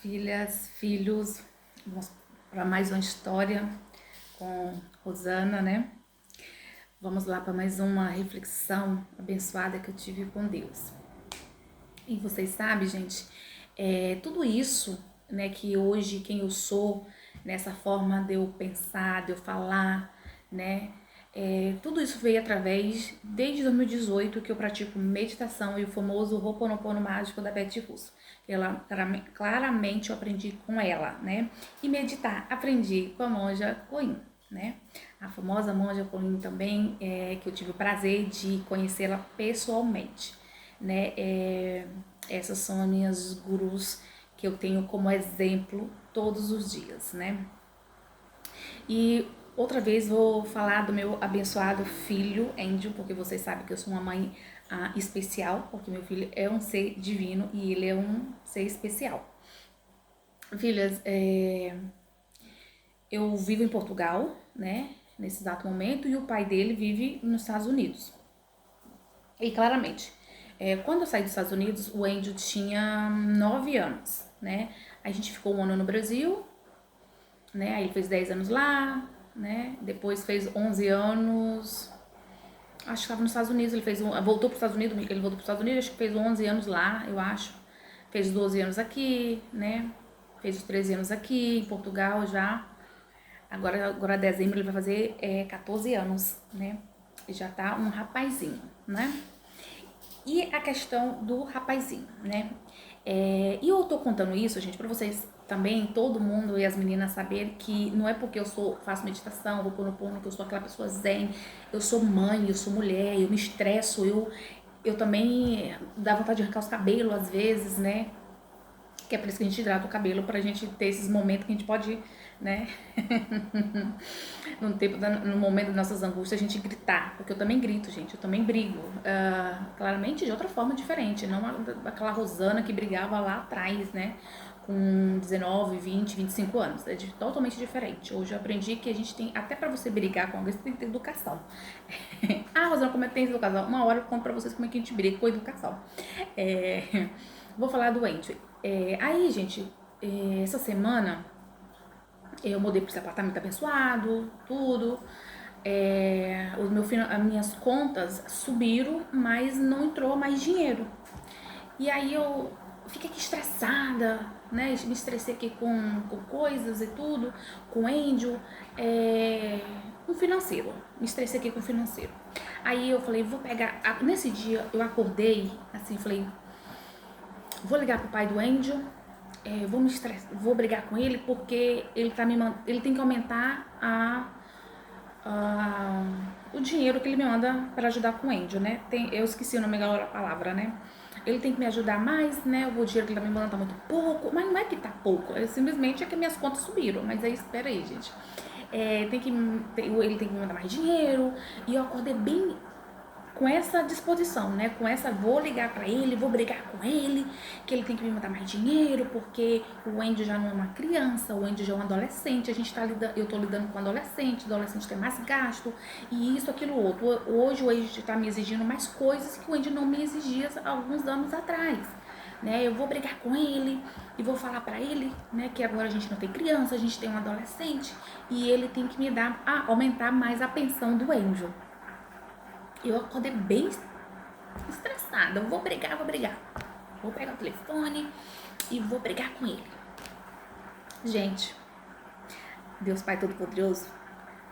filhas, filhos, vamos para mais uma história com Rosana, né? Vamos lá para mais uma reflexão abençoada que eu tive com Deus. E vocês sabem, gente, tudo isso, né, que hoje quem eu sou, nessa forma de eu pensar, de eu falar, né, tudo isso veio através, desde 2018, que eu pratico meditação e o famoso Ho'oponopono mágico da Betty Russo. Ela, claramente eu aprendi com ela, né, e meditar, aprendi com a monja Coen, né, a famosa monja Coen também, que eu tive o prazer de conhecê-la pessoalmente, né, essas são as minhas gurus que eu tenho como exemplo todos os dias, né? E outra vez vou falar do meu abençoado filho, Angel, porque vocês sabem que eu sou uma mãe especial, porque meu filho é um ser divino e ele é um ser especial. Filhas, eu vivo em Portugal, né, nesse exato momento, e o pai dele vive nos Estados Unidos. E claramente, quando eu saí dos Estados Unidos, o Angel tinha 9 anos, né? A gente ficou um ano no Brasil, né? Aí ele fez 10 anos lá, né? Depois fez 11 anos, acho que estava nos Estados Unidos, voltou para os Estados Unidos, ele voltou para os Estados Unidos, acho que fez 11 anos lá, eu acho. Fez 12 anos aqui, né? Fez os 13 anos aqui, em Portugal já. Agora dezembro ele vai fazer 14 anos, né? E já tá um rapazinho, né? E a questão do rapazinho, né? E eu tô contando isso, gente, pra vocês também, todo mundo e as meninas saberem que não é porque faço meditação, vou pôr no pono, que eu sou aquela pessoa zen. Eu sou mãe, eu sou mulher, eu me estresso, eu também dá vontade de arrancar os cabelos às vezes, né? Que é por isso que a gente hidrata o cabelo, pra gente ter esses momentos que a gente pode, né? No momento das nossas angústias, a gente gritar. Porque eu também grito, gente, eu também brigo. Claramente de outra forma diferente, não aquela Rosana que brigava lá atrás, né? Com 19, 20, 25 anos. É totalmente diferente. Hoje eu aprendi que a gente tem, até pra você brigar com alguém, você tem que ter educação. Rosana, como é que tem educação? Uma hora eu conto pra vocês como é que a gente briga com educação. Vou falar do Andrew. Aí, gente, essa semana eu mudei para esse apartamento abençoado, tudo. As minhas contas subiram, mas não entrou mais dinheiro. E aí eu fiquei aqui estressada, né? Me estressei aqui com coisas e tudo, com o Angel, com financeiro. Me estressei aqui com o financeiro. Aí eu falei, vou pegar. Nesse dia eu acordei, assim, falei, vou ligar pro pai do Angel, vou brigar com ele porque ele tem que aumentar o dinheiro que ele me manda para ajudar com o Angel, né? Eu esqueci o nome da palavra, né? Ele tem que me ajudar mais, né? O dinheiro que ele tá me mandando tá muito pouco, mas não é que tá pouco, simplesmente é que minhas contas subiram. Mas aí, espera aí, gente. Ele tem que me mandar mais dinheiro, e eu acordei bem com essa disposição, né? Com essa, vou ligar pra ele, vou brigar com ele, que ele tem que me mandar mais dinheiro, porque o Andy já não é uma criança, o Andy já é um adolescente, eu tô lidando com adolescente tem mais gasto, e isso, aquilo, outro. Hoje o Andy tá me exigindo mais coisas que o Andy não me exigia há alguns anos atrás. Né, eu vou brigar com ele e vou falar pra ele, né, que agora a gente não tem criança, a gente tem um adolescente, e ele tem que me aumentar mais a pensão do Angel. Eu acordei bem estressada. Eu vou brigar. Vou pegar o telefone e vou brigar com ele. Gente, Deus Pai Todo-Poderoso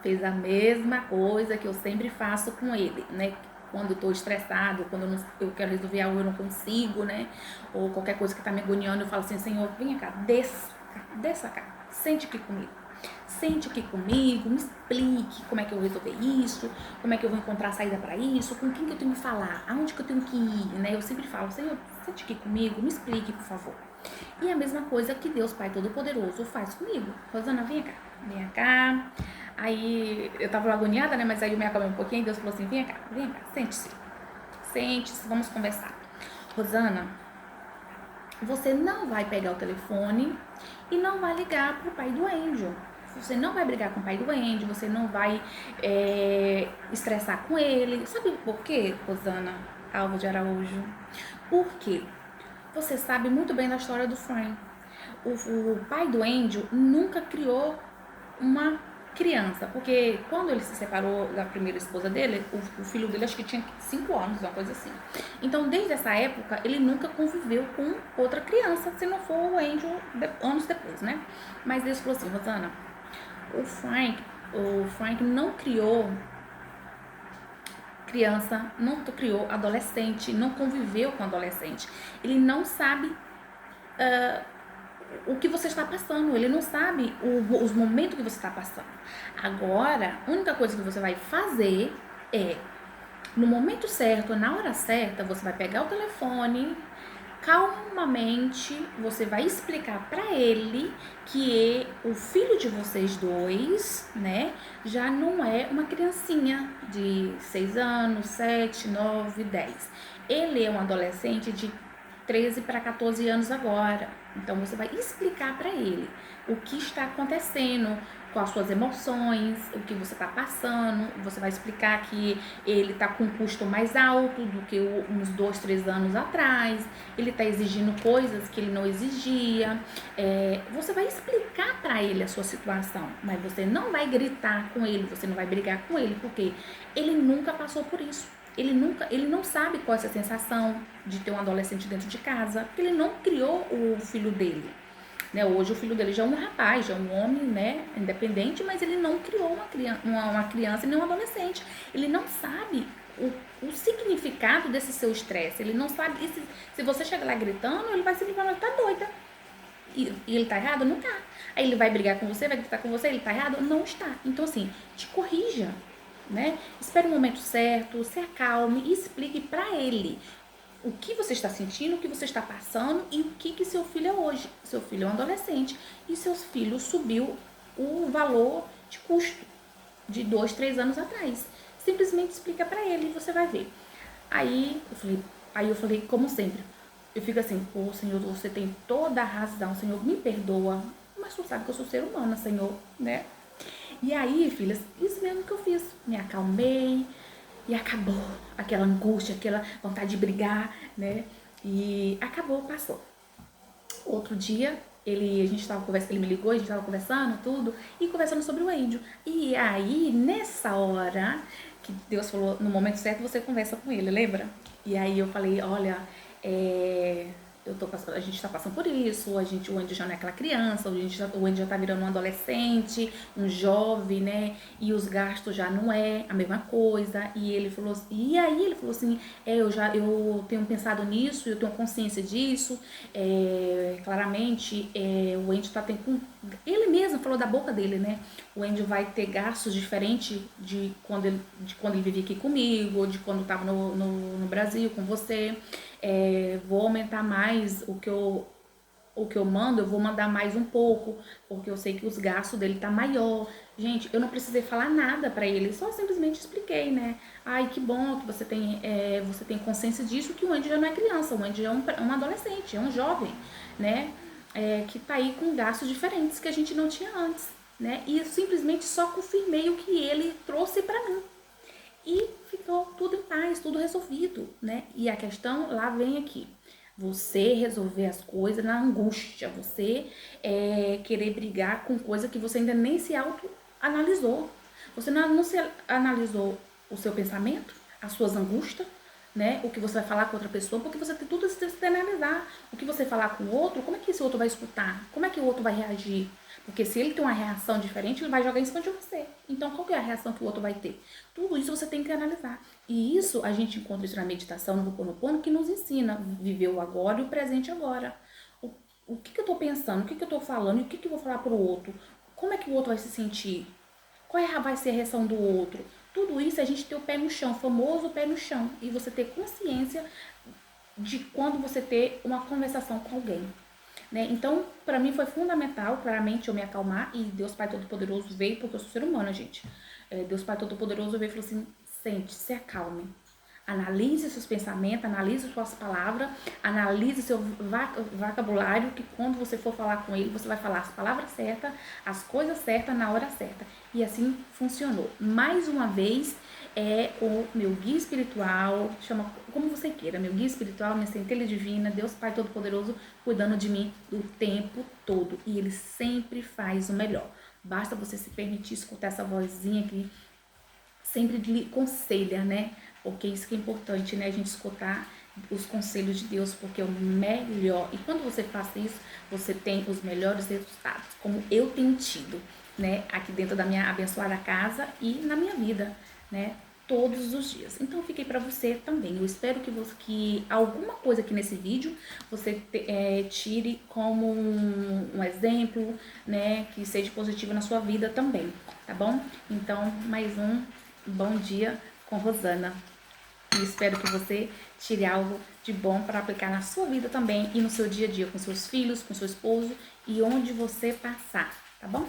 fez a mesma coisa que eu sempre faço com ele, né? Quando eu tô estressado, quando eu quero resolver algo e eu não consigo, né? Ou qualquer coisa que tá me agoniando, eu falo assim, Senhor, vem cá, desça cá, sente aqui comigo. Sente aqui comigo, me explique como é que eu vou resolver isso, como é que eu vou encontrar a saída para isso, com quem que eu tenho que falar, aonde que eu tenho que ir, né? Eu sempre falo, Senhor, sente aqui comigo, me explique, por favor. E a mesma coisa que Deus Pai Todo-Poderoso faz comigo. Rosana, vem cá. Aí eu tava agoniada, né? Mas aí eu me acalmei um pouquinho e Deus falou assim, vem cá, sente-se, vamos conversar. Rosana, você não vai pegar o telefone e não vai ligar pro pai do Angel. Você não vai brigar com o pai do Angel, você não vai estressar com ele. Sabe por quê, Rosana Alva de Araújo? Porque você sabe muito bem da história do Frank. O pai do Angel nunca criou uma criança, porque quando ele se separou da primeira esposa dele, o filho dele acho que tinha 5 anos, uma coisa assim. Então, desde essa época, ele nunca conviveu com outra criança, se não for o Angel anos depois, né? Mas Deus falou assim, Rosana, o Frank não criou criança, não criou adolescente, não conviveu com adolescente. Ele não sabe o que você está passando, ele não sabe os momentos que você está passando. Agora, a única coisa que você vai fazer é, no momento certo, na hora certa, você vai pegar o telefone, calmamente, você vai explicar para ele que o filho de vocês dois, né, já não é uma criancinha de 6 anos, 7, 9, 10. Ele é um adolescente de 13 para 14 anos agora. Então você vai explicar para ele o que está acontecendo com as suas emoções, o que você está passando. Você vai explicar que ele está com um custo mais alto do que uns 2, 3 anos atrás. Ele está exigindo coisas que ele não exigia. Você vai explicar para ele a sua situação, mas você não vai gritar com ele, você não vai brigar com ele, porque ele nunca passou por isso. Ele não sabe qual é essa sensação de ter um adolescente dentro de casa, porque ele não criou o filho dele. Né? Hoje o filho dele já é um rapaz, já é um homem, né, independente, mas ele não criou uma criança nem um adolescente. Ele não sabe o significado desse seu estresse. Ele não sabe. Se você chegar lá gritando, ele vai se falar, tá doida. E ele tá errado? Não tá. Aí ele vai brigar com você, vai gritar com você, ele tá errado? Não está. Então, assim, te corrija. Né? Espere o momento certo, se acalme e explique para ele o que você está sentindo, o que você está passando e o que seu filho é hoje. Seu filho é um adolescente e seu filho subiu o valor de custo de 2, 3 anos atrás. Simplesmente explica para ele e você vai ver. Aí eu falei, como sempre, eu fico assim, pô, Senhor, você tem toda a razão, Senhor, me perdoa, mas tu sabe que eu sou ser humana, Senhor, né? E aí, filhas, isso mesmo que eu fiz. Me acalmei e acabou aquela angústia, aquela vontade de brigar, né? E acabou, passou. Outro dia, a gente tava conversando, ele me ligou, a gente tava conversando, tudo, e conversando sobre o Índio. E aí, nessa hora, que Deus falou, no momento certo, você conversa com ele, lembra? E aí eu falei, olha, a gente tá passando por isso, o Andy já não é aquela criança, o Andy já tá virando um adolescente, um jovem, né? E os gastos já não é a mesma coisa. E ele falou, e aí ele falou assim, eu tenho pensado nisso, eu tenho consciência disso. Claramente, o Andy tá tendo, ele mesmo falou da boca dele, né? O Andy vai ter gastos diferentes de quando ele vivia aqui comigo, ou de quando estava no Brasil com você. Vou aumentar mais o que eu mando, eu vou mandar mais um pouco, porque eu sei que os gastos dele tá maior. Gente, eu não precisei falar nada pra ele, só simplesmente expliquei, né? Ai, que bom que você tem consciência disso, que o Andy já não é criança, o Andy é um adolescente, é um jovem, né? Que tá aí com gastos diferentes que a gente não tinha antes, né? E eu simplesmente só confirmei o que ele trouxe pra mim. E ficou tudo em paz, tudo resolvido, né? E a questão lá vem aqui. Você resolver as coisas na angústia, você querer brigar com coisa que você ainda nem se autoanalisou. Você não se analisou o seu pensamento, as suas angústias, né? O que você vai falar com outra pessoa, porque você tem tudo isso de se analisar. O que você falar com o outro, como é que esse outro vai escutar? Como é que o outro vai reagir? Porque se ele tem uma reação diferente, ele vai jogar em cima de você. Então, qual que é a reação que o outro vai ter? Tudo isso você tem que analisar. E isso, a gente encontra isso na meditação, no Ho'oponopono, que nos ensina a viver o agora e o presente agora. O que eu tô pensando, o que eu tô falando e o que eu vou falar pro outro? Como é que o outro vai se sentir? Qual vai ser a reação do outro? Tudo isso é a gente ter o pé no chão, o famoso pé no chão. E você ter consciência de quando você ter uma conversação com alguém. Né? Então, para mim foi fundamental, claramente, eu me acalmar, e Deus Pai Todo-Poderoso veio, porque eu sou ser humana, gente. Deus Pai Todo-Poderoso veio e falou assim, sente, se acalme. Analise seus pensamentos, analise suas palavras, analise seu vocabulário, que quando você for falar com ele, você vai falar as palavras certas, as coisas certas, na hora certa. E assim funcionou. Mais uma vez, é o meu guia espiritual, chama como você queira, meu guia espiritual, minha centelha divina, Deus Pai Todo-Poderoso, cuidando de mim o tempo todo. E Ele sempre faz o melhor. Basta você se permitir escutar essa vozinha que sempre lhe aconselha, né? Porque isso que é importante, né? A gente escutar os conselhos de Deus, porque é o melhor. E quando você faz isso, você tem os melhores resultados, como eu tenho tido, né? Aqui dentro da minha abençoada casa e na minha vida, né? Todos os dias. Então, eu fiquei para você também. Eu espero que alguma coisa aqui nesse vídeo você tire como um exemplo, né? Que seja positivo na sua vida também, tá bom? Então, mais um bom dia com Rosana. E espero que você tire algo de bom para aplicar na sua vida também e no seu dia a dia, com seus filhos, com seu esposo e onde você passar, tá bom?